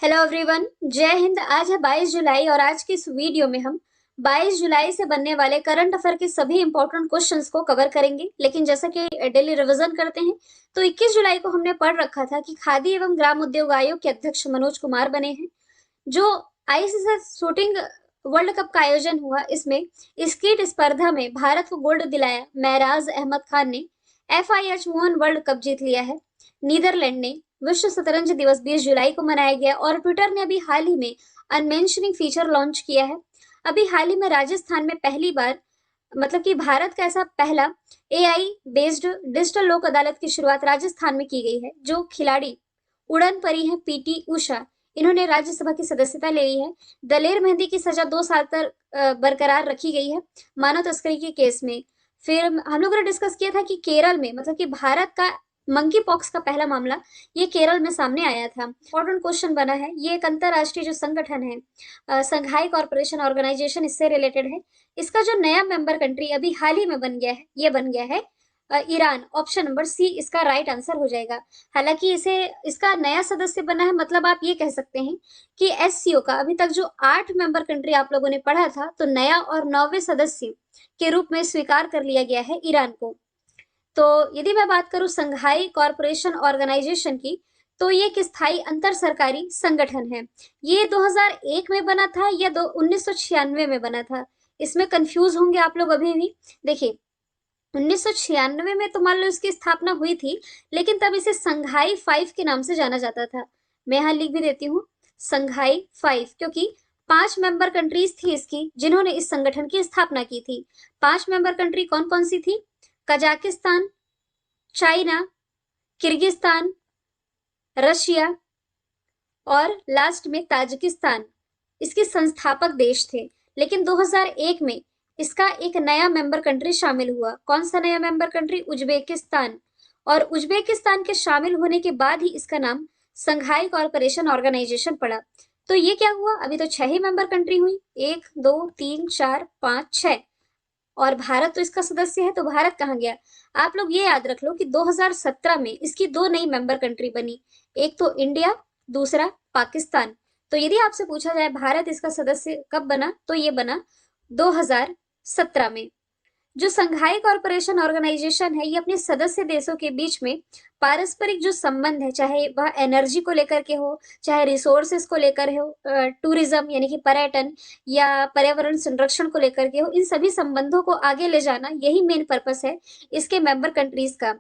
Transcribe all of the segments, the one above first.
Hello everyone. जय हिंद। आज है 22 जुलाई और आज की इस वीडियो में हम 22 जुलाई से बनने वाले करंट अफेयर के सभी इंपॉर्टेंट क्वेश्चंस को कवर करेंगे। लेकिन जैसा कि डेली रिवीजन करते हैं तो 21 जुलाई को हमने पढ़ रखा था कि खादी एवं ग्राम उद्योग आयोग के अध्यक्ष मनोज कुमार बने हैं। जो आईसीसी शूटिंग वर्ल्ड कप का आयोजन हुआ, इसमें स्कीट स्पर्धा में भारत को गोल्ड दिलाया महराज अहमद खान ने। FIH वुमेन वर्ल्ड कप जीत लिया है नीदरलैंड ने। विश्व शतरंज दिवस 20 जुलाई को मनाया गया और ट्विटर ने अभी हाल ही में अनमेंशनिंग फीचर लॉन्च किया है। अभी हाल ही में राजस्थान में पहली बार, मतलब कि भारत का ऐसा पहला AI बेस्ड डिजिटल लोक अदालत की शुरुआत राजस्थान में की गई है। जो खिलाड़ी उड़न परी है PT उषा, इन्होंने राज्यसभा की सदस्यता ले ली है। दलेर मेहंदी की सजा 2 साल तक बरकरार रखी गई है मानव तस्करी के केस में। फिर हम लोगों ने डिस्कस किया था कि केरल में, मतलब कि भारत का मंकी पॉक्स का पहला मामला ये केरल में सामने आया था। इंपॉर्टेंट क्वेश्चन बना है। ये एक अंतरराष्ट्रीय जो संगठन है, संघाई कॉर्पोरेशन ऑर्गेनाइजेशन, इससे रिलेटेड है। इसका जो नया मेंबर कंट्री अभी हाल ही में बन गया है, ये बन गया है ईरान। ऑप्शन नंबर सी इसका राइट आंसर हो जाएगा। हालांकि इसे इसका नया सदस्य बना है, मतलब आप ये कह सकते हैं कि SCO का अभी तक जो 8 मेंबर कंट्री आप लोगों ने पढ़ा था, तो नया और 9वें सदस्य के रूप में स्वीकार कर लिया गया है ईरान को। तो यदि मैं बात करूं संघाई कॉरपोरेशन ऑर्गेनाइजेशन की, तो ये एक स्थायी अंतर सरकारी संगठन है। ये 2001 में बना था या 1996 में बना था, इसमें कंफ्यूज होंगे आप लोग अभी भी। देखिए, 1996 में तो मान लो इसकी स्थापना हुई थी, लेकिन तब इसे संघाई 5 के नाम से जाना जाता था। मैं यहाँ लिख भी देती हूँ, संघाई 5, क्योंकि 5 मेंबर कंट्रीज थी इसकी जिन्होंने इस संगठन की स्थापना की थी। 5 मेंबर कंट्री कौन कौन सी थी? कजाकिस्तान, चाइना, किर्गिस्तान, रशिया और लास्ट में ताजिकिस्तान इसके संस्थापक देश थे। लेकिन 2001 में इसका एक नया मेंबर कंट्री शामिल हुआ। कौन सा नया मेंबर कंट्री? उज्बेकिस्तान। और उज्बेकिस्तान के शामिल होने के बाद ही इसका नाम संघाई कॉर्पोरेशन ऑर्गेनाइजेशन पड़ा। तो ये क्या हुआ, अभी तो 6 ही मेंबर कंट्री हुई, 1 2 3 4 5 6। और भारत तो इसका सदस्य है, तो भारत कहाँ गया? आप लोग ये याद रख लो कि 2017 में इसकी 2 नई मेंबर कंट्री बनी। एक तो इंडिया, दूसरा पाकिस्तान। तो यदि आपसे पूछा जाए भारत इसका सदस्य कब बना, तो ये बना 2017 में। जो संघाई कॉर्पोरेशन ऑर्गेनाइजेशन है, ये अपने सदस्य देशों के बीच में पारस्परिक जो संबंध है, चाहे वह एनर्जी को लेकर के हो, चाहे रिसोर्सेस को लेकर हो, टूरिज्म यानी कि पर्यटन, या पर्यावरण संरक्षण को लेकर के हो, इन सभी संबंधों को आगे ले जाना, यही मेन पर्पस है इसके मेंबर कंट्रीज का।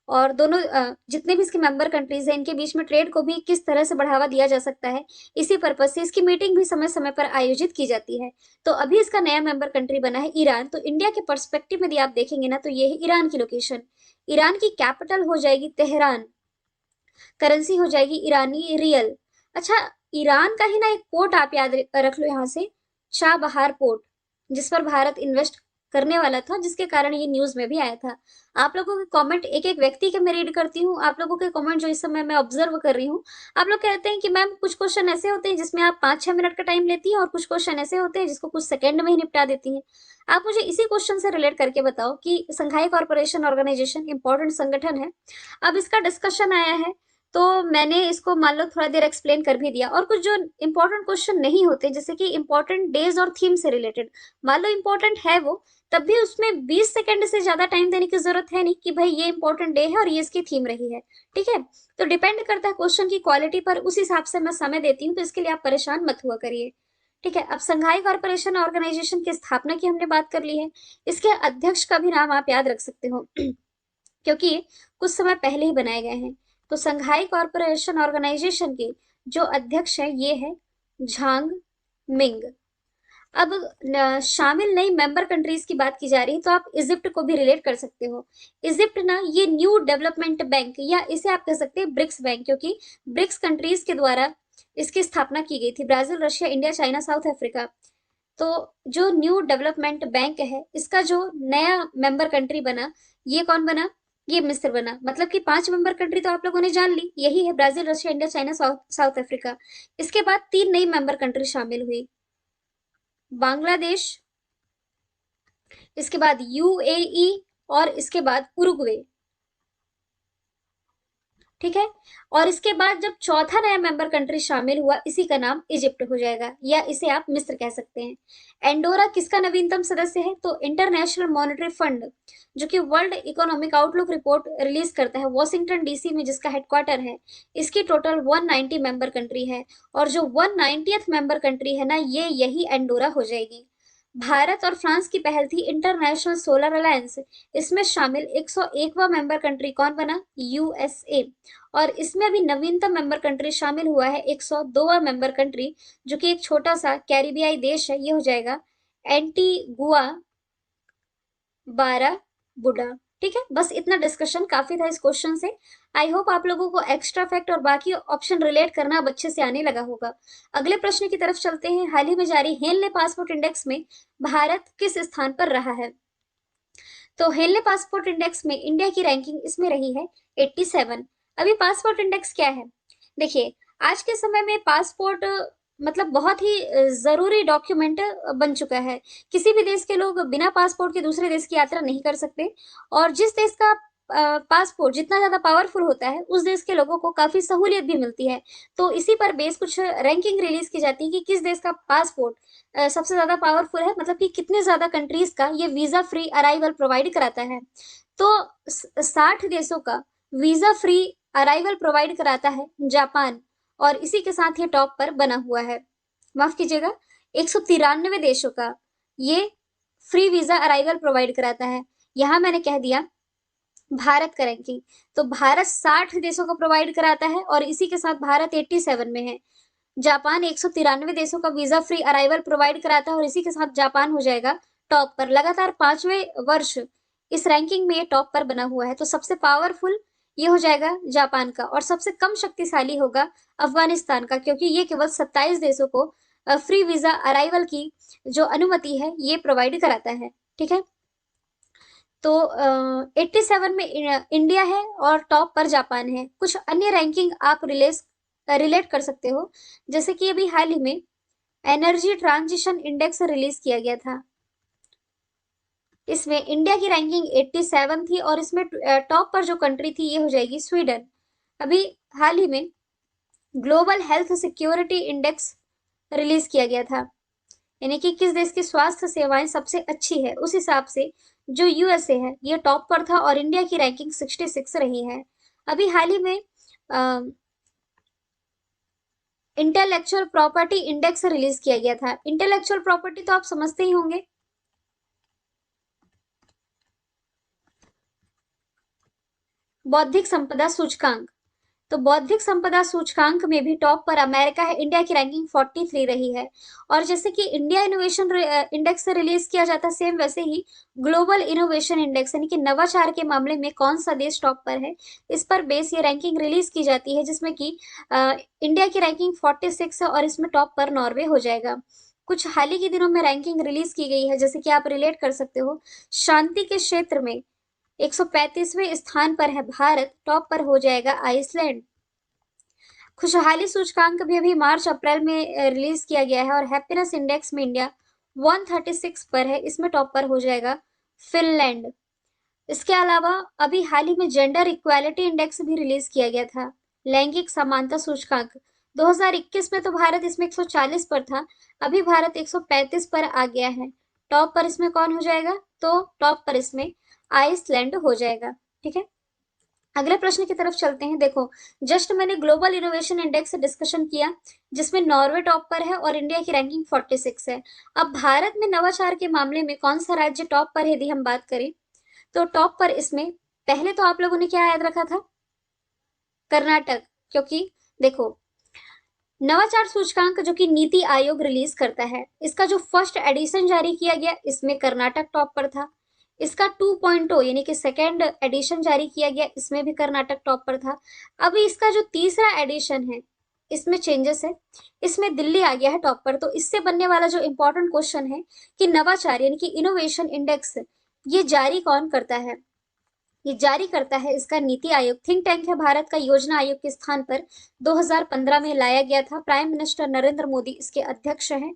और दोनों जितने भी इसके मेंबर कंट्रीज हैं, इनके बीच में ट्रेड को भी किस तरह से बढ़ावा दिया जा सकता है, इसी पर्पज से इसकी मीटिंग भी समय समय पर आयोजित की जाती है। तो अभी इसका नया मेंबर कंट्री बना है ईरान। तो इंडिया के पर्सपेक्टिव में यदि आप देखेंगे ना, तो ये है ईरान की लोकेशन। ईरान की कैपिटल हो जाएगी तेहरान, करेंसी हो जाएगी ईरानी रियल। अच्छा, ईरान का ही ना एक पोर्ट आप याद रख लो यहाँ से, चाबहार पोर्ट, जिस पर भारत इन्वेस्ट करने वाला था, जिसके कारण ये न्यूज में भी आया था। आप लोगों के कमेंट एक एक व्यक्ति के मैं रीड करती हूँ। आप लोगों के कमेंट जो इस समय मैं ऑब्जर्व कर रही हूँ, आप लोग कहते हैं कि मैम कुछ क्वेश्चन ऐसे होते हैं जिसमें आप 5-6 मिनट का टाइम लेती हैं, और कुछ क्वेश्चन ऐसे होते हैं जिसको कुछ सेकंड में ही निपटा देती हैं। आप मुझे इसी क्वेश्चन से रिलेट करके बताओ कि संघाई कॉर्पोरेशन ऑर्गेनाइजेशन इंपॉर्टेंट संगठन है, अब इसका डिस्कशन आया है, तो मैंने इसको मान लो थोड़ा देर एक्सप्लेन कर भी दिया। और कुछ जो इंपॉर्टेंट क्वेश्चन नहीं होते, जैसे कि इंपॉर्टेंट डेज और थीम से रिलेटेड, मान लो इंपॉर्टेंट है वो, तब भी उसमें 20 सेकंड से ज्यादा टाइम देने की जरूरत है नहीं कि भाई ये इंपॉर्टेंट डे है और ये इसकी थीम रही है। ठीक है, तो डिपेंड करता है क्वेश्चन की क्वालिटी पर, उस हिसाब से मैं समय देती हूँ, तो इसके लिए आप परेशान मत हुआ करिए। ठीक है, अब संघाई कॉर्पोरेशन ऑर्गेनाइजेशन की स्थापना की हमने बात कर ली है। इसके अध्यक्ष का भी नाम आप याद रख सकते हो क्योंकि कुछ समय पहले ही बनाए गए हैं। तो संघाई कॉर्पोरेशन ऑर्गेनाइजेशन के जो अध्यक्ष है, ये है झांग मिंग। अब शामिल नई मेंबर कंट्रीज की बात की जा रही है, तो आप इजिप्ट को भी रिलेट कर सकते हो। इजिप्ट ना, ये न्यू डेवलपमेंट बैंक, या इसे आप कह सकते हैं ब्रिक्स बैंक, क्योंकि ब्रिक्स कंट्रीज के द्वारा इसकी स्थापना की गई थी। Brazil, Russia, India, China, south Africa. तो जो न्यू डेवलपमेंट बैंक है, इसका जो नया मेंबर कंट्री बना, ये कौन बना? ये मिस्र बना। मतलब कि 5 मेंबर कंट्री तो आप लोगों ने जान ली, यही है Brazil, Russia, India, China, south Africa. इसके बाद 3 नई मेंबर कंट्री शामिल हुई, बांग्लादेश, इसके बाद UAE, और इसके बाद उरुग्वे। ठीक है। और इसके बाद जब चौथा नया मेंबर कंट्री शामिल हुआ, इसी का नाम इजिप्ट हो जाएगा, या इसे आप मिस्र कह सकते हैं। एंडोरा किसका नवीनतम सदस्य है? तो इंटरनेशनल मॉनेटरी फंड, जो कि world economic outlook report release करता है वॉशिंगटन डीसी में, जिसका हेडक्वार्टर है, इसकी टोटल 190 मेंबर कंट्री है। और जो 190th मेंबर कंट्री है ना, ये यही एंडोरा हो जाएगी। भारत और फ्रांस की पहल थी इंटरनेशनल सोलर अलायंस, इसमें शामिल 101वां मेंबर कंट्री कौन बना? यूएसए। और इसमें अभी नवीनतम मेंबर कंट्री शामिल हुआ है 102वां मेंबर कंट्री, जो कि एक छोटा सा कैरिबियाई देश है, ये हो जाएगा एंटीगुआ बाराबुडा। ठीक है, बस इतना डिस्कशन काफी था इस क्वेश्चन से। आई होप आप लोगों को एक्स्ट्रा फैक्ट और बाकी ऑप्शन रिलेट करना अब अच्छे से आने लगा होगा। अगले प्रश्न की तरफ चलते हैं। हाल ही में जारी हेनले पासपोर्ट इंडेक्स में भारत किस स्थान पर रहा है? तो हेनले पासपोर्ट इंडेक्स में इंडिया की रैंकिंग इसमें रही है 87। अभी पासपोर्ट इंडेक्स क्या है? देखिए, आज के समय में पासपोर्ट मतलब बहुत ही जरूरी डॉक्यूमेंट बन चुका है। किसी भी देश के लोग बिना पासपोर्ट के दूसरे देश की यात्रा नहीं कर सकते। और जिस देश का पासपोर्ट जितना ज्यादा पावरफुल होता है, उस देश के लोगों को काफी सहूलियत भी मिलती है। तो इसी पर बेस कुछ रैंकिंग रिलीज की जाती है कि किस देश का पासपोर्ट सबसे ज्यादा पावरफुल है, मतलब कि कितने ज्यादा कंट्रीज का ये वीजा फ्री अराइवल प्रोवाइड कराता है। तो 60 देशों का वीजा फ्री अराइवल प्रोवाइड कराता है जापान, और इसी के साथ ये टॉप पर बना हुआ है। माफ कीजिएगा, 193 देशों का ये फ्री वीजा अराइवल प्रोवाइड कराता है। यहां मैंने कह दिया भारत का रैंकिंग, तो भारत 60 देशों को प्रोवाइड कराता है, और इसी के साथ भारत 87 में है। जापान 193 देशों का वीजा फ्री अराइवल प्रोवाइड कराता है, और इसी के साथ जापान हो जाएगा टॉप पर। लगातार 5वें वर्ष इस रैंकिंग में ये टॉप पर बना हुआ है। तो सबसे पावरफुल ये हो जाएगा जापान का, और सबसे कम शक्तिशाली होगा अफगानिस्तान का, क्योंकि ये केवल 27 देशों को फ्री वीजा अराइवल की जो अनुमति है ये प्रोवाइड कराता है। ठीक है, तो 87 में इंडिया है और टॉप पर जापान है। कुछ अन्य रैंकिंग आप रिलेट कर सकते हो, जैसे कि अभी हाल ही में एनर्जी ट्रांजिशन इंडेक्स रिलीज किया गया था। इसमें इंडिया की रैंकिंग 87 थी, और इसमें टॉप पर जो कंट्री थी ये हो जाएगी स्वीडन। अभी हाल ही में global health security index release किया गया था, यानी कि किस देश की स्वास्थ्य सेवाएं सबसे अच्छी है, उस हिसाब से जो यूएसए है ये टॉप पर था, और इंडिया की रैंकिंग 66 रही है। अभी हाल ही में इंटेलेक्चुअल प्रॉपर्टी इंडेक्स रिलीज किया गया था। इंटेलेक्चुअल प्रॉपर्टी तो आप समझते ही होंगे, बौद्धिक संपदा सूचकांक। तो बौद्धिक संपदा सूचकांक में भी टॉप पर अमेरिका है, इंडिया की रैंकिंग 43 रही है। और जैसे कि इंडिया इनोवेशन इंडेक्स से रिलीज किया जाता है, सेम वैसे ही ग्लोबल इनोवेशन इंडेक्स, यानी कि नवाचार के मामले में कौन सा देश टॉप पर है, इस पर बेस ये रैंकिंग रिलीज की जाती है, जिसमें कि इंडिया की रैंकिंग 46 है, और इसमें टॉप पर नॉर्वे हो जाएगा। कुछ हाल ही के दिनों में रैंकिंग रिलीज की गई है, जैसे कि आप रिलेट कर सकते हो, शांति के क्षेत्र में 135वें स्थान पर है भारत, टॉप पर हो जाएगा आइसलैंड। खुशहाली सूचकांक भी अभी मार्च अप्रैल में रिलीज किया गया है, और हैप्पीनेस इंडेक्स में इंडिया 136 पर है, इसमें टॉप पर हो जाएगा फिनलैंड। इसके अलावा अभी हाल ही में जेंडर इक्वालिटी इंडेक्स भी रिलीज किया गया था, लैंगिक समानता सूचकांक। 2021 में तो भारत इसमें 140 पर था, अभी भारत 135 पर आ गया है। टॉप पर इसमें कौन हो जाएगा? तो टॉप पर इसमें आइसलैंड हो जाएगा। ठीक है, अगले प्रश्न की तरफ चलते हैं। देखो, जस्ट मैंने ग्लोबल इनोवेशन इंडेक्स से डिस्कशन किया, जिसमें नॉर्वे टॉप पर है और इंडिया की रैंकिंग 46 है। अब भारत में नवाचार के मामले में कौन सा राज्य टॉप पर है, यदि हम बात करें तो टॉप पर इसमें पहले तो आप लोगों ने क्या याद रखा था? कर्नाटक। क्योंकि देखो, नवाचार सूचकांक जो कि नीति आयोग रिलीज करता है, इसका जो फर्स्ट एडिशन जारी किया गया, इसमें कर्नाटक टॉप पर था। इसका 2.0 यानी कि सेकेंड एडिशन जारी किया गया, इसमें भी कर्नाटक टॉप पर था। अब इसका जो तीसरा एडिशन है, इसमें चेंजेस है, इसमें दिल्ली आ गया है टॉप पर। तो इससे बनने वाला जो इंपॉर्टेंट क्वेश्चन है कि नवाचार यानी कि इनोवेशन इंडेक्स ये जारी कौन करता है? ये जारी करता है इसका नीति आयोग, थिंक टैंक है भारत का, योजना आयोग के स्थान पर 2015 में लाया गया था। प्राइम मिनिस्टर नरेंद्र मोदी इसके अध्यक्ष हैं,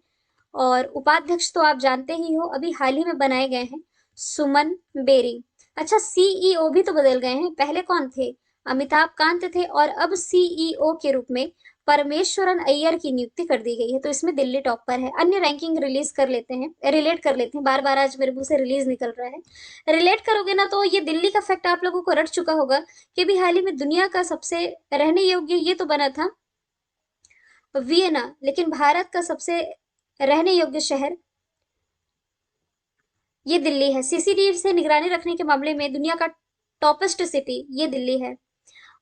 और उपाध्यक्ष तो आप जानते ही हो, अभी हाल ही में बनाए गए हैं सुमन बेरी। अच्छा, सीईओ भी तो बदल गए हैं, पहले कौन थे? अमिताभ कांत थे और अब सीईओ के रूप में परमेश्वरन अय्यर की नियुक्ति कर दी गई है। तो इसमें दिल्ली टॉप पर है। अन्य रैंकिंग रिलीज कर लेते हैं, रिलेट कर लेते हैं, बार बार आज मेरे मुंह से रिलीज निकल रहा है। रिलेट करोगे ना तो ये दिल्ली का फैक्ट आप लोगों को रट चुका होगा कि भी हाल ही में दुनिया का सबसे रहने योग्य ये तो बना था वियना, लेकिन भारत का सबसे रहने योग्य शहर ये दिल्ली है। सीसीटीवी से निगरानी रखने के मामले में दुनिया का टॉपेस्ट सिटी ये दिल्ली है।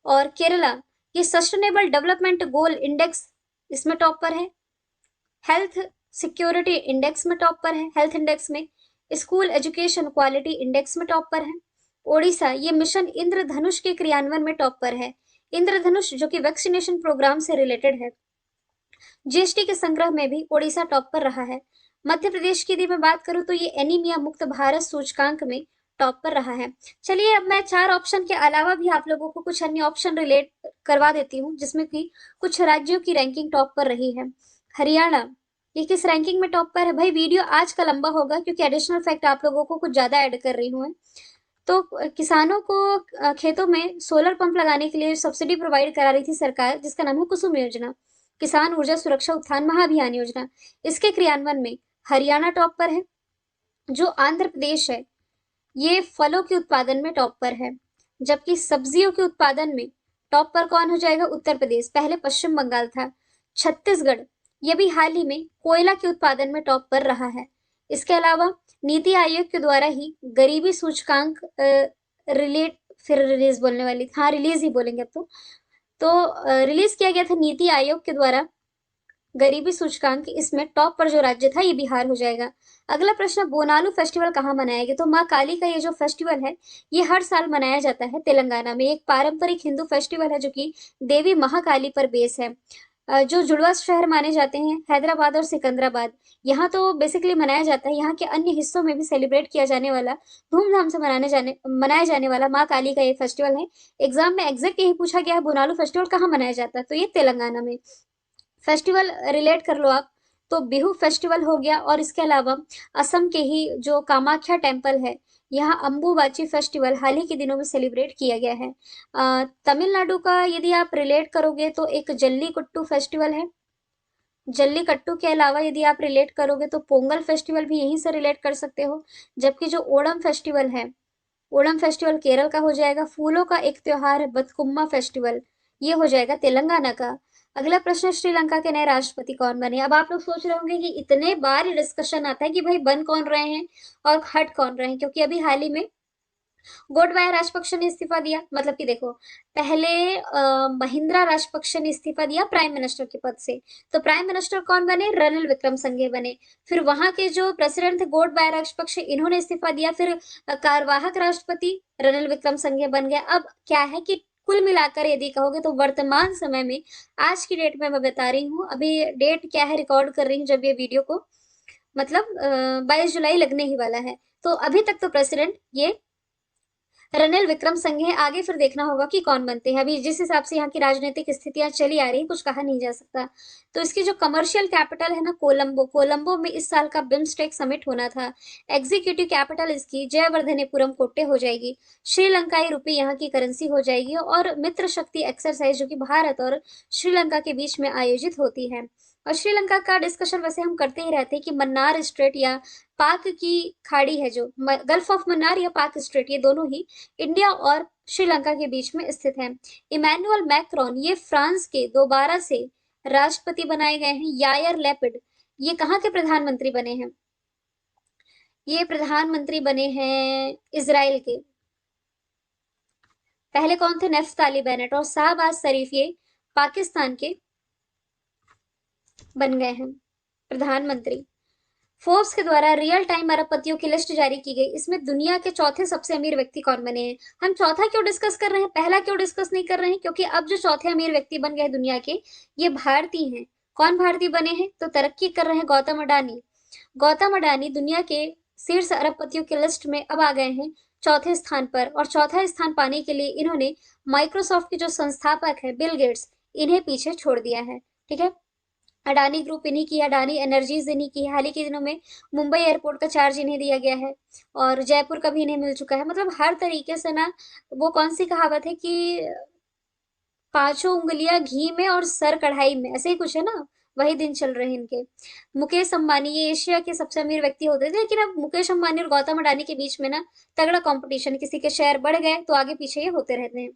और केरला, ये सस्टेनेबल डेवलपमेंट गोल इंडेक्स इसमें टॉप पर है। हेल्थ सिक्योरिटी इंडेक्स में टॉप पर है, हेल्थ इंडेक्स में। स्कूल एजुकेशन क्वालिटी इंडेक्स में टॉप पर है। ओडिशा, ये मिशन इंद्रधनुष के क्रियान्वयन में टॉप पर है। इंद्रधनुष जो कि वैक्सीनेशन प्रोग्राम से रिलेटेड है। जीएसटी के संग्रह में भी ओडिशा टॉप पर रहा है। मध्य प्रदेश की यदि मैं बात करूं तो ये एनीमिया मुक्त भारत सूचकांक में टॉप पर रहा है। चलिए अब मैं 4 ऑप्शन के अलावा भी आप लोगों को कुछ अन्य ऑप्शन रिलेट करवा देती हूँ, जिसमें कि कुछ राज्यों की रैंकिंग टॉप पर रही है। हरियाणा, ये किस रैंकिंग में टॉप पर है? भाई वीडियो आज का लंबा होगा क्योंकि एडिशनल फैक्ट आप लोगों को कुछ ज्यादा ऐड कर रही हूँ। तो किसानों को खेतों में सोलर पंप लगाने के लिए सब्सिडी प्रोवाइड करा रही थी सरकार, जिसका नाम है कुसुम योजना, किसान ऊर्जा सुरक्षा उत्थान महाअभियान योजना। इसके क्रियान्वयन में हरियाणा टॉप पर है। जो आंध्र प्रदेश है ये फलों के उत्पादन में टॉप पर है, जबकि सब्जियों के उत्पादन में टॉप पर कौन हो जाएगा? उत्तर प्रदेश, पहले पश्चिम बंगाल था। छत्तीसगढ़, ये भी हाल ही में कोयला के उत्पादन में टॉप पर रहा है। इसके अलावा नीति आयोग के द्वारा ही गरीबी सूचकांक रिलेट फिर रिलीज बोलने वाली, हाँ रिलीज ही बोलेंगे अब तो रिलीज किया गया था नीति आयोग के द्वारा गरीबी सूचकांक। इसमें टॉप पर जो राज्य था ये बिहार हो जाएगा। अगला प्रश्न, बोनालू फेस्टिवल कहाँ मनाया गया? तो माँ काली का ये जो फेस्टिवल है ये हर साल मनाया जाता है तेलंगाना में। एक पारंपरिक हिंदू फेस्टिवल है जो कि देवी महाकाली पर बेस है। जो जुड़वा शहर माने जाते हैं हैदराबाद और सिकंदराबाद, यहाँ तो बेसिकली मनाया जाता है। यहाँ के अन्य हिस्सों में भी सेलिब्रेट किया जाने वाला, धूमधाम से मनाया जाने वाला माँ काली का ये फेस्टिवल है। एग्जाम में एग्जैक्ट यही पूछा गया है, बोनालू फेस्टिवल कहाँ मनाया जाता है? तो ये तेलंगाना में। फेस्टिवल रिलेट कर लो आप, तो बिहू फेस्टिवल हो गया। और इसके अलावा असम के ही जो कामाख्या टेम्पल है, यहाँ अम्बुबाची फेस्टिवल हाल ही के दिनों में सेलिब्रेट किया गया है। तमिलनाडु का यदि आप रिलेट करोगे तो एक जल्लीकट्टू फेस्टिवल है। जल्लीकट्टू के अलावा यदि आप रिलेट करोगे तो पोंगल फेस्टिवल भी यहीं से रिलेट कर सकते हो। जबकि जो ओणम फेस्टिवल है, ओणम फेस्टिवल केरल का हो जाएगा। फूलों का एक त्योहार है बतकुम्मा फेस्टिवल, ये हो जाएगा तेलंगाना का। अगला प्रश्न, श्रीलंका के नए राष्ट्रपति कौन बने? अब आप लोग सोच रहे होंगे कि इतने बार ये डिस्कशन आता है कि भाई बन कौन रहे हैं और हट कौन रहे हैं, क्योंकि अभी हाल ही में गोटबाया राजपक्ष ने इस्तीफा दिया। मतलब कि देखो, पहले महिंद्रा राजपक्ष ने इस्तीफा दिया प्राइम मिनिस्टर के पद से। तो प्राइम मिनिस्टर कौन बने? रणिल विक्रमसिंघे बने। फिर वहां के जो प्रेसिडेंट थे गोटबाया राजपक्ष, इन्होंने इस्तीफा दिया। फिर कार्यवाहक राष्ट्रपति रणिल विक्रमसिंघे बन गए। अब क्या है कि कुल मिलाकर यदि कहोगे तो वर्तमान समय में, आज की डेट में मैं बता रही हूँ, अभी डेट क्या है, रिकॉर्ड कर रही हूँ जब ये वीडियो को, मतलब 22 जुलाई लगने ही वाला है। तो अभी तक तो प्रेसिडेंट ये रणिल विक्रमसिंघे। आगे फिर देखना होगा कि कौन बनते हैं। अभी जिस हिसाब से यहाँ की राजनीतिक स्थितियां चली आ रही, कुछ कहा नहीं जा सकता। तो इसकी जो कमर्शियल कैपिटल है ना, कोलंबो, कोलंबो में इस साल का बिम्स्टेक समिट होना था। एग्जीक्यूटिव कैपिटल इसकी जयवर्धनेपुरम कोट्टे हो जाएगी। श्रीलंकाई रुपये यहाँ की करेंसी हो जाएगी। और मित्र शक्ति एक्सरसाइज जो कि भारत और श्रीलंका के बीच में आयोजित होती है। और श्रीलंका का डिस्कशन वैसे हम करते ही रहते हैं कि मन्नार स्ट्रेट या पाक की खाड़ी है, जो गल्फ ऑफ मन्नार या पाक स्ट्रेट, ये दोनों ही इंडिया और श्रीलंका के बीच में स्थित है। इमैनुअल मैक्रोन, ये फ्रांस के दोबारा से राष्ट्रपति बनाए गए हैं। यायर लैपिड, ये कहाँ के प्रधानमंत्री बने हैं? ये प्रधानमंत्री बने हैं इजराइल के। पहले कौन थे? Naftali Bennett. और शाहबाज शरीफ ये पाकिस्तान के बन गए हैं प्रधानमंत्री। फोर्ब्स के द्वारा रियल टाइम अरबपतियों की लिस्ट जारी की गई। इसमें दुनिया के चौथे सबसे अमीर व्यक्ति कौन बने हैं? हम चौथा क्यों डिस्कस कर रहे हैं, पहला क्यों डिस्कस नहीं कर रहे हैं? क्योंकि अब जो चौथे अमीर व्यक्ति बन गए दुनिया के, ये भारतीय हैं। कौन भारतीय बने हैं? तो तरक्की कर रहे हैं गौतम अडानी। गौतम अडानी दुनिया के शीर्ष अरबपतियों की लिस्ट में अब आ गए हैं चौथे स्थान पर। और चौथा स्थान पाने के लिए इन्होंने माइक्रोसॉफ्ट के जो संस्थापक है बिल गेट्स, इन्हें पीछे छोड़ दिया है। ठीक है, अडानी ग्रुप इन्हीं की है, अडानी एनर्जीज इन्हीं की है। हाल ही के दिनों में मुंबई एयरपोर्ट का चार्ज इन्हें दिया गया है और जयपुर का भी इन्हें मिल चुका है। मतलब हर तरीके से ना, वो कौन सी कहावत है कि पांचों उंगलियां घी में और सर कढ़ाई में, ऐसे ही कुछ है ना, वही दिन चल रहे हैं इनके। मुकेश अंबानी ये एशिया के सबसे अमीर व्यक्ति होते थे, लेकिन अब मुकेश अंबानी और गौतम अडानी के बीच में ना तगड़ा कंपटीशन, किसी के शेयर बढ़ गए तो आगे पीछे ये होते रहते हैं।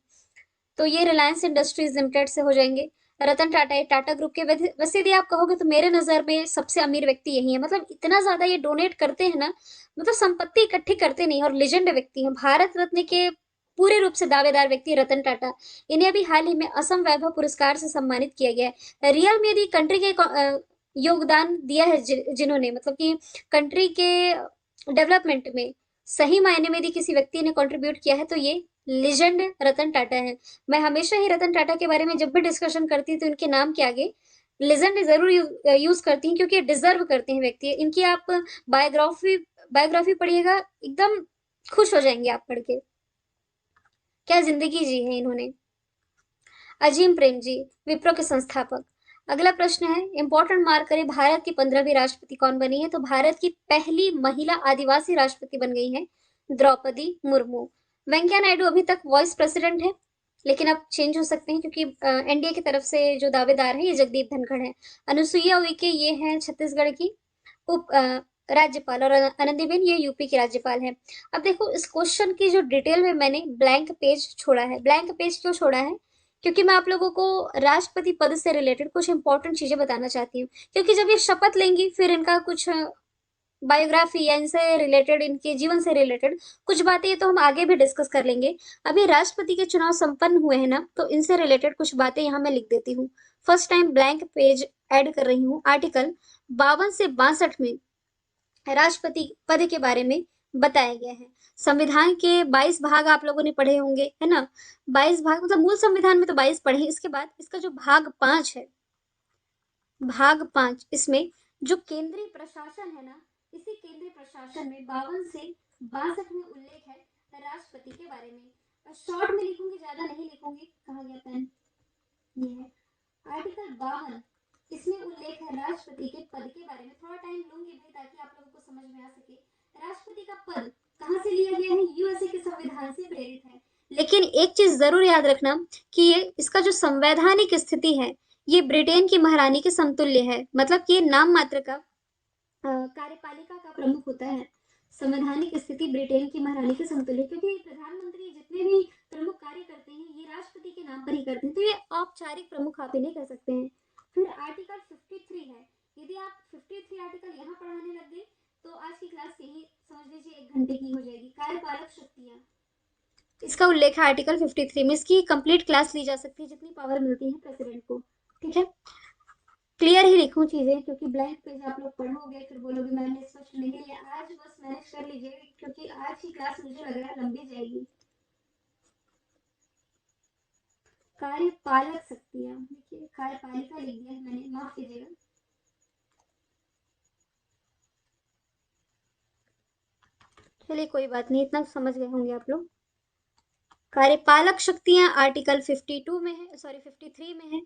तो ये रिलायंस इंडस्ट्रीज लिमिटेड से हो जाएंगे। रतन टाटा, ये टाटा ग्रुप के वैसे यदि आप कहोगे तो मेरे नजर में सबसे अमीर व्यक्ति यही है, मतलब इतना ज्यादा ये डोनेट करते हैं ना, मतलब संपत्ति इकट्ठी करते नहीं, और लेजेंड व्यक्ति हैं, भारत रत्न के पूरे रूप से दावेदार व्यक्ति रतन टाटा। इन्हें अभी हाल ही में असम वैभव पुरस्कार से सम्मानित किया गया है। रियल में यदि कंट्री के योगदान दिया है जिन्होंने, मतलब कि कंट्री के डेवलपमेंट में सही मायने में यदि किसी व्यक्ति ने कंट्रीब्यूट किया है तो ये लेजेंड रतन टाटा है। मैं हमेशा ही रतन टाटा के बारे में जब भी डिस्कशन करती हूँ तो इनके नाम के आगे लेजेंड जरूर यूज करती हैं, क्योंकि ये डिजर्व करते हैं व्यक्ति। इनकी आप बायोग्राफी बायोग्राफी पढ़िएगा, एकदम खुश हो जाएंगे आप पढ़ के, क्या जिंदगी जी है इन्होंने। अजीम प्रेम जी, विप्रो के संस्थापक। अगला प्रश्न है, इंपॉर्टेंट मार्क करें, भारत की 15वीं राष्ट्रपति कौन बनी है? तो भारत की पहली महिला आदिवासी राष्ट्रपति बन गई है द्रौपदी मुर्मू। वेंकैया नायडू अभी तक वाइस प्रेसिडेंट है, लेकिन अब चेंज हो सकते हैं, क्योंकि एनडीए की तरफ से जो दावेदार है ये जगदीप धनखड़ है। अनुसुईया उइके ये हैं छत्तीसगढ़ की उप राज्यपाल, और आनंदीबेन ये यूपी की राज्यपाल है। अब देखो इस क्वेश्चन की जो डिटेल में मैंने ब्लैंक पेज छोड़ा है। ब्लैंक पेज क्यों छोड़ा है? क्योंकि मैं आप लोगों को राष्ट्रपति पद से रिलेटेड कुछ इंपॉर्टेंट चीजें बताना चाहती हूँ, क्योंकि जब ये शपथ लेंगी फिर इनका कुछ बायोग्राफी या इनसे रिलेटेड, इनके जीवन से रिलेटेड कुछ बातें ये तो हम आगे भी डिस्कस कर लेंगे। अभी राष्ट्रपति के चुनाव संपन्न हुए हैं ना, तो इनसे रिलेटेड कुछ बातें यहाँ मैं लिख देती हूँ। First time blank page add कर रही हूँ। आर्टिकल 52 से 62 में राष्ट्रपति पद के बारे में बताया गया है। संविधान के 22 भाग आप लोगों ने पढ़े होंगे, है ना? 22 भाग, मतलब मूल संविधान में तो 22 पढ़े, इसके बाद इसका जो भाग 5 है, भाग 5, इसमें जो केंद्रीय प्रशासन है ना, इसी केंद्रीय प्रशासन में 52 से 62 में उल्लेख है राष्ट्रपति के बारे में। शॉर्ट में लिखूंगी, ज्यादा नहीं लिखूंगी। कहा गया पेन, ये है आर्टिकल 52, इसमें उल्लेख है राष्ट्रपति के पद के बारे में। थोड़ा टाइम लूंगी भाई, ताकि आप लोगों को समझ में आ सके। राष्ट्रपति का पद कहाँ से लिया गया है? यूएसए के संविधान से प्रेरित है। लेकिन एक चीज जरूर याद रखना कि ये इसका जो संवैधानिक स्थिति है, ये ब्रिटेन की महारानी के समतुल्य है, मतलब कि ये नाम मात्र का कार्यपालिका का प्रमुख होता है। संवैधानिक स्थिति ब्रिटेन की महारानी के समतुल्य, क्योंकि प्रधानमंत्री जितने भी प्रमुख कार्य करते हैं ये राष्ट्रपति के नाम पर ही करते हैं, तो ये औपचारिक प्रमुख आप इन्हें कह सकते हैं। फिर आर्टिकल 53 है। यदि आप 53 आर्टिकल यहाँ पढ़ाने लग गए तो आज की क्लास यही समझ लीजिए 1 घंटे की हो जाएगी। कार्यपालक शक्तियां, इसका उल्लेख है आर्टिकल 53 में। इसकी कंप्लीट क्लास ली जा सकती है, जितनी पावर मिलती है प्रेसिडेंट को। ठीक है, क्लियर ही लिखूं चीजें, क्योंकि ब्लैंक पेज आप लोग पढ़ोगे फिर बोलोगे मैंने स्पष्ट नहीं लिया। आज बस मैनेज कर लीजिए, क्योंकि आज की क्लास मुझे लग रहा है लंबी जाएगी। कार्यपालक शक्तियां, देखिए कार्यपालिका लिख दिया है मैंने, माफ कीजिएगा। चलिए कोई बात नहीं, इतना समझ गए होंगे आप लोग। कार्यपालक शक्तियां आर्टिकल 52 में है, सॉरी 53 में है।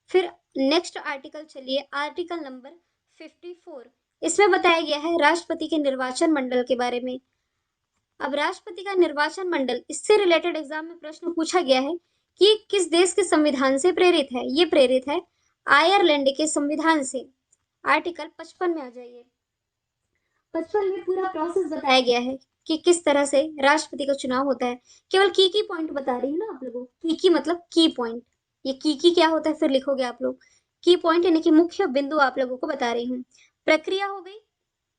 फिर नेक्स्ट आर्टिकल चलिए, आर्टिकल नंबर 54। इसमें बताया गया है राष्ट्रपति के निर्वाचन मंडल के बारे में। अब राष्ट्रपति का निर्वाचन मंडल, इससे रिलेटेड एग्जाम में प्रश्न पूछा गया है कि किस देश के संविधान से प्रेरित है? ये प्रेरित है आयरलैंड के संविधान से। आर्टिकल 55 में आ जाइए। 55 में पूरा प्रोसेस बताया गया है कि किस तरह से राष्ट्रपति का चुनाव होता है। केवल की पॉइंट बता रही हूँ ना आप लोगों को। की मतलब की पॉइंट, ये की क्या होता है फिर लिखोगे आप लोग। की पॉइंट यानी कि मुख्य बिंदु आप लोगों को बता रही हूँ। प्रक्रिया हो गई।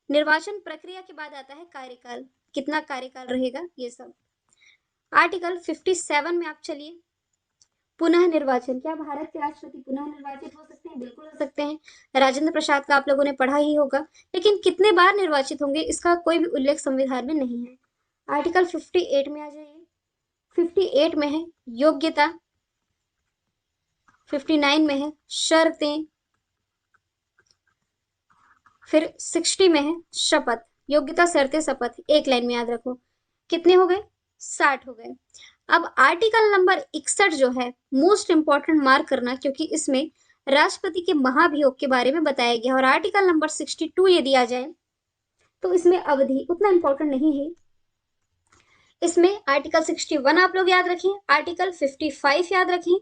निर्वाचन प्रक्रिया के बाद आता है कार्यकाल, कितना कार्यकाल रहेगा ये सब। आर्टिकल 57 में आप चलिए, पुनः निर्वाचन। क्या भारत के राष्ट्रपति पुनः निर्वाचित हो सकते हैं? बिल्कुल हो सकते हैं। राजेंद्र प्रसाद का आप लोगों ने पढ़ा ही होगा, लेकिन कितने बार निर्वाचित होंगे इसका कोई भी उल्लेख संविधान में नहीं है। आर्टिकल 58 में आ जाइए। 58 में है योग्यता। 59 में है शर्तें। फिर 60 में है शपथ। योग्यता, शर्तें, शपथ, एक लाइन में याद रखो। कितने हो गए? 60 हो गए। अब आर्टिकल नंबर 61 जो है मोस्ट इंपॉर्टेंट मार्क करना, क्योंकि इसमें राष्ट्रपति के महाभियोग के बारे में बताया गया। और आर्टिकल नंबर 62 यदि आ जाए तो इसमें अवधि उतना इंपॉर्टेंट नहीं है। इसमें आर्टिकल 61 आप लोग याद रखें, आर्टिकल 55 याद रखें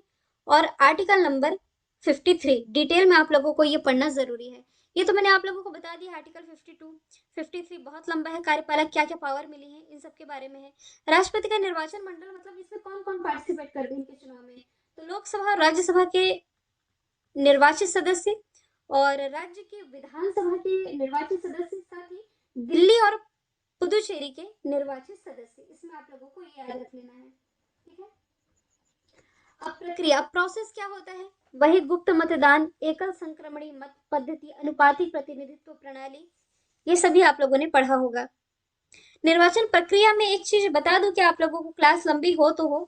और आर्टिकल नंबर 53। डिटेल में आप लोगों को ये पढ़ना जरूरी है। ये तो मैंने आप लोगों को बता दिया। आर्टिकल 52, 53 बहुत लंबा है। कार्यपालक क्या क्या पावर मिली है इन सब के बारे में है। राष्ट्रपति का निर्वाचन मंडल मतलब इसमें कौन कौन पार्टिसिपेट करते हैं इनके चुनाव में, तो लोकसभा और राज्यसभा के निर्वाचित सदस्य और राज्य के विधानसभा के निर्वाचित सदस्य, साथ ही दिल्ली और पुदुचेरी के निर्वाचित सदस्य। इसमें आप लोगों को ये याद रख लेना है, ठीक है। अब प्रक्रिया, प्रोसेस क्या होता है, वही गुप्त मतदान, एकल संक्रमणी मत पद्धति, अनुपातिक प्रतिनिधित्व प्रणाली, ये सभी आप लोगों ने पढ़ा होगा। निर्वाचन प्रक्रिया में एक चीज बता दूं कि आप लोगों को क्लास लंबी हो तो हो,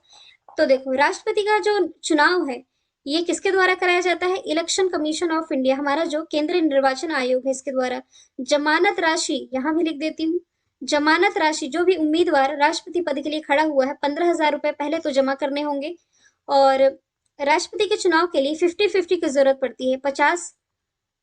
तो देखो राष्ट्रपति का जो चुनाव है ये किसके द्वारा कराया जाता है, इलेक्शन कमीशन ऑफ इंडिया, हमारा जो केंद्रीय निर्वाचन आयोग है, इसके द्वारा। जमानत राशि यहां भी लिख देती हूँ। जमानत राशि, जो भी उम्मीदवार राष्ट्रपति पद के लिए खड़ा हुआ है, 15,000 रुपए पहले तो जमा करने होंगे। और राष्ट्रपति के चुनाव के लिए 50-50 की जरूरत पड़ती है। 50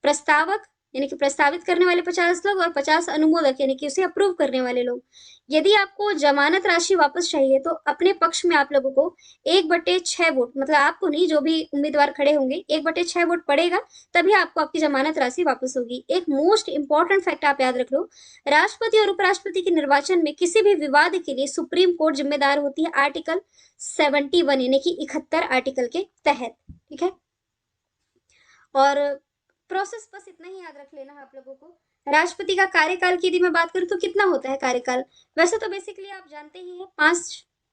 प्रस्तावक यानी कि प्रस्तावित करने वाले 50 लोग और 50 अनुमोदक यानी कि उसे अप्रूव करने वाले लोग। यदि आपको जमानत राशि वापस चाहिए तो अपने पक्ष में आप लोगों को 1/6 वोट, मतलब आपको नहीं, जो भी उम्मीदवार खड़े होंगे 1/6 वोट पड़ेगा, तभी आपको आपकी जमानत राशि वापस होगी। एक मोस्ट इंपॉर्टेंट फैक्ट आप याद रख लो, राष्ट्रपति और उपराष्ट्रपति के निर्वाचन में किसी भी विवाद के लिए सुप्रीम कोर्ट जिम्मेदार होती है, आर्टिकल 71 यानी कि 71 आर्टिकल के तहत, ठीक है। और प्रोसेस बस इतना ही याद रख लेना है आप लोगों को। राष्ट्रपति का कार्यकाल की यदि मैं बात करूं तो कितना होता है कार्यकाल, वैसे तो बेसिकली आप जानते ही हैं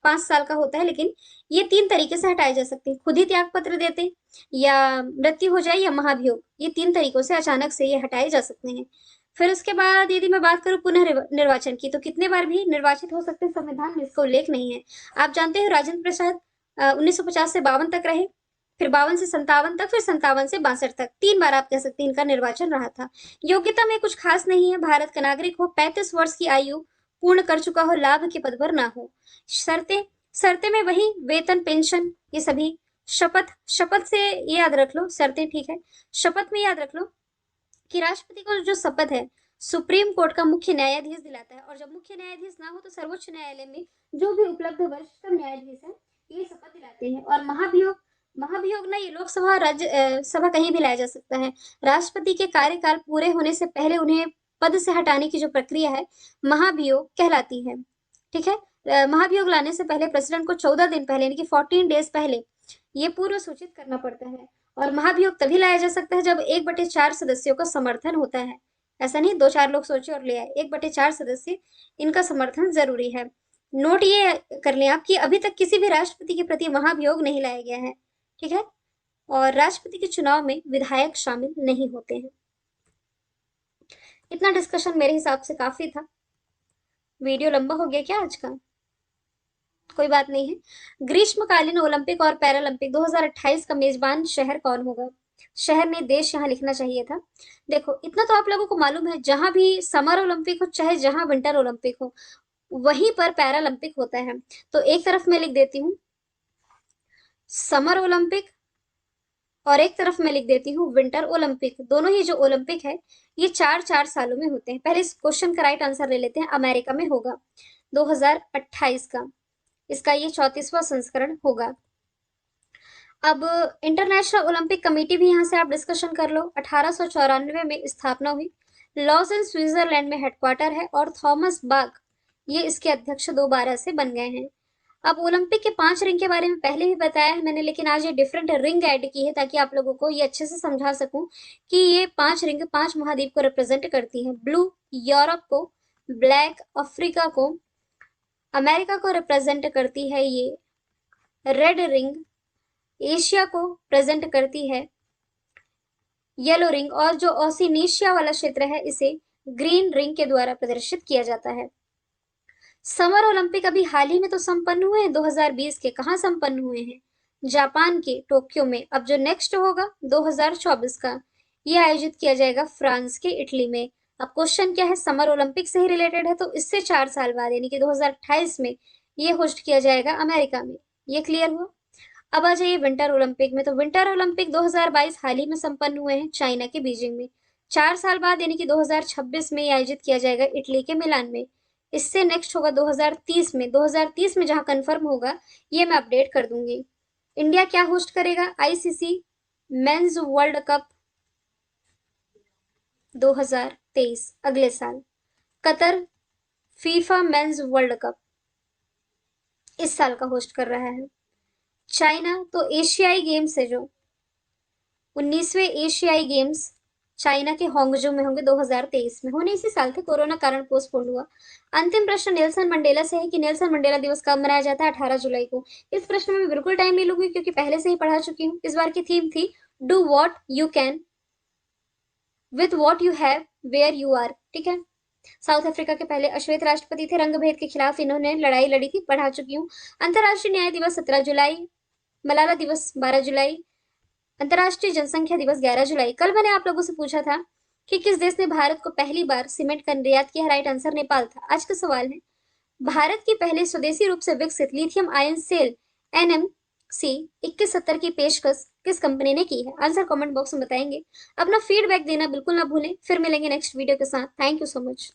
5 साल का होता है, लेकिन ये 3 तरीके से हटाए जा सकते हैं। खुद ही त्याग पत्र देते, या मृत्यु हो जाए, या महाभियोग, ये 3 तरीकों से अचानक से ये हटाए जा सकते हैं। फिर उसके बाद यदि मैं बात करूं पुनः निर्वाचन की, तो कितने बार भी निर्वाचित हो सकते हैं, संविधान में इसका उल्लेख नहीं है। आप जानते हो राजेंद्र प्रसाद 1950 से 52 तक रहे, फिर 52 से 57 तक, फिर 57 से 62 तक, 3 बार आप कह सकते हैं इनका निर्वाचन रहा था। योग्यता में कुछ खास नहीं है, भारत का नागरिक हो, 35 वर्ष की आयु पूर्ण कर चुका हो, लाभ के पद पर ना हो। शर्तें, शर्तें में वही वेतन, पेंशन, ये सभी। शपथ, शपथ से ये याद रख लो, शर्तें ठीक है। शपथ में याद रख लो कि राष्ट्रपति को जो शपथ है सुप्रीम कोर्ट का मुख्य न्यायाधीश दिलाता है, और जब मुख्य न्यायाधीश ना हो तो सर्वोच्च न्यायालय में जो भी उपलब्ध वरिष्ठतम न्यायाधीश है ये शपथ दिलाते हैं। और महाभियोग, महाभियोग ना, ये लोकसभा राज्य सभा कहीं भी लाया जा सकता है। राष्ट्रपति के कार्यकाल पूरे होने से पहले उन्हें पद से हटाने की जो प्रक्रिया है महाभियोग कहलाती है, ठीक है। महाभियोग लाने से पहले प्रेसिडेंट को 14 दिन पहले यानी कि 14 डेज पहले ये पूर्व सूचित करना पड़ता है। और महाभियोग तभी लाया जा सकता है जब 1/4 सदस्यों का समर्थन होता है। ऐसा नहीं 2-4 लोग सोचे और ले आए, 1/4 सदस्य, इनका समर्थन जरूरी है। नोट ये कर लें आप कि अभी तक किसी भी राष्ट्रपति के प्रति महाभियोग नहीं लाया गया है, ठीक है। और राष्ट्रपति के चुनाव में विधायक शामिल नहीं होते हैं। इतना डिस्कशन मेरे हिसाब से काफी था। वीडियो लंबा हो गया क्या आज का? कोई बात नहीं है। ग्रीष्मकालीन ओलंपिक और पैरालंपिक 2028 का मेजबान शहर कौन होगा? शहर ने देश यहाँ लिखना चाहिए था। देखो इतना तो आप लोगों को मालूम है, जहां भी समर ओलंपिक हो चाहे जहां विंटर ओलंपिक हो, वहीं पर पैरालंपिक होता है। तो एक तरफ मैं लिख देती हूँ समर ओलंपिक और एक तरफ मैं लिख देती हूँ विंटर ओलंपिक। दोनों ही जो ओलंपिक है ये 4-4 सालों में होते हैं। पहले इस क्वेश्चन का राइट आंसर ले लेते हैं। अमेरिका में होगा 2028 का, इसका ये 34वां संस्करण होगा। अब इंटरनेशनल ओलंपिक कमेटी भी यहाँ से आप डिस्कशन कर लो। 1894 में स्थापना हुई, लॉजेन स्विट्जरलैंड में हेडक्वार्टर है, और थॉमस बाक ये इसके अध्यक्ष दोबारा से बन गए हैं। अब ओलंपिक के 5 रिंग के बारे में पहले भी बताया है मैंने, लेकिन आज ये डिफरेंट रिंग ऐड की है ताकि आप लोगों को ये अच्छे से समझा सकूं कि ये 5 रिंग 5 महाद्वीप को रिप्रेजेंट करती है। ब्लू यूरोप को, ब्लैक अफ्रीका को, अमेरिका को रिप्रेजेंट करती है ये रेड रिंग, एशिया को प्रेजेंट करती है येलो रिंग, और जो ओशिनिशिया वाला क्षेत्र है इसे ग्रीन रिंग के द्वारा प्रदर्शित किया जाता है। समर ओलंपिक अभी हाल ही में तो संपन्न हुए हैं, 2020 के। कहाँ संपन्न हुए हैं? जापान के टोक्यो में। अब जो नेक्स्ट होगा 2024 का, ये आयोजित किया जाएगा फ्रांस के इटली में। अब क्वेश्चन क्या है, समर ओलंपिक से ही रिलेटेड है, तो इससे 4 साल बाद यानी कि 2028 में ये होस्ट किया जाएगा अमेरिका में। ये क्लियर हुआ। अब आ जाइए विंटर ओलंपिक में। तो विंटर ओलंपिक 2022 हाल ही में संपन्न हुए हैं चाइना के बीजिंग में। 4 साल बाद यानी कि 2026 में ये आयोजित किया जाएगा इटली के मिलान में। इससे नेक्स्ट होगा 2030 में। 2030 में जहां कंफर्म होगा ये मैं अपडेट कर दूंगी। इंडिया क्या होस्ट करेगा? आईसीसी मेंस वर्ल्ड कप 2023 अगले साल। Qatar FIFA mains world cup इस साल का होस्ट कर रहा है। चाइना तो एशियाई गेम्स है जो 19वें एशियाई गेम्स चाइना के होंगजो में होंगे 2023 में, होने इसी साल थे, कोरोना कारण पोस्टपोन हुआ। अंतिम प्रश्न नेल्सन मंडेला से है कि नेल्सन मंडेला दिवस कब मनाया जाता है? 18 जुलाई को। इस प्रश्न में मैं बिल्कुल टाइम नहीं लूंगी क्योंकि पहले से ही पढ़ा चुकी हूँ। इस बार की थीम थी do what you can with what you have where you are. ठीक है। साउथ अफ्रीका के पहले अश्वेत राष्ट्रपति थे, रंगभेद के खिलाफ इन्होंने लड़ाई लड़ी थी, पढ़ा चुकी हूँ। अंतर्राष्ट्रीय न्याय दिवस 17 जुलाई, मलाला दिवस 12 जुलाई, अंतर्राष्ट्रीय जनसंख्या दिवस 11 जुलाई। कल मैंने आप लोगों से पूछा था कि किस देश ने भारत को पहली बार सीमेंट का निर्यात किया? राइट आंसर नेपाल था। आज का सवाल है, भारत की पहले स्वदेशी रूप से विकसित लिथियम आयन सेल NMC 2170 की पेशकश किस कंपनी ने की है? आंसर कमेंट बॉक्स में बताएंगे। अपना फीडबैक देना बिल्कुल ना भूलें। फिर मिलेंगे नेक्स्ट वीडियो के साथ। Thank you so much.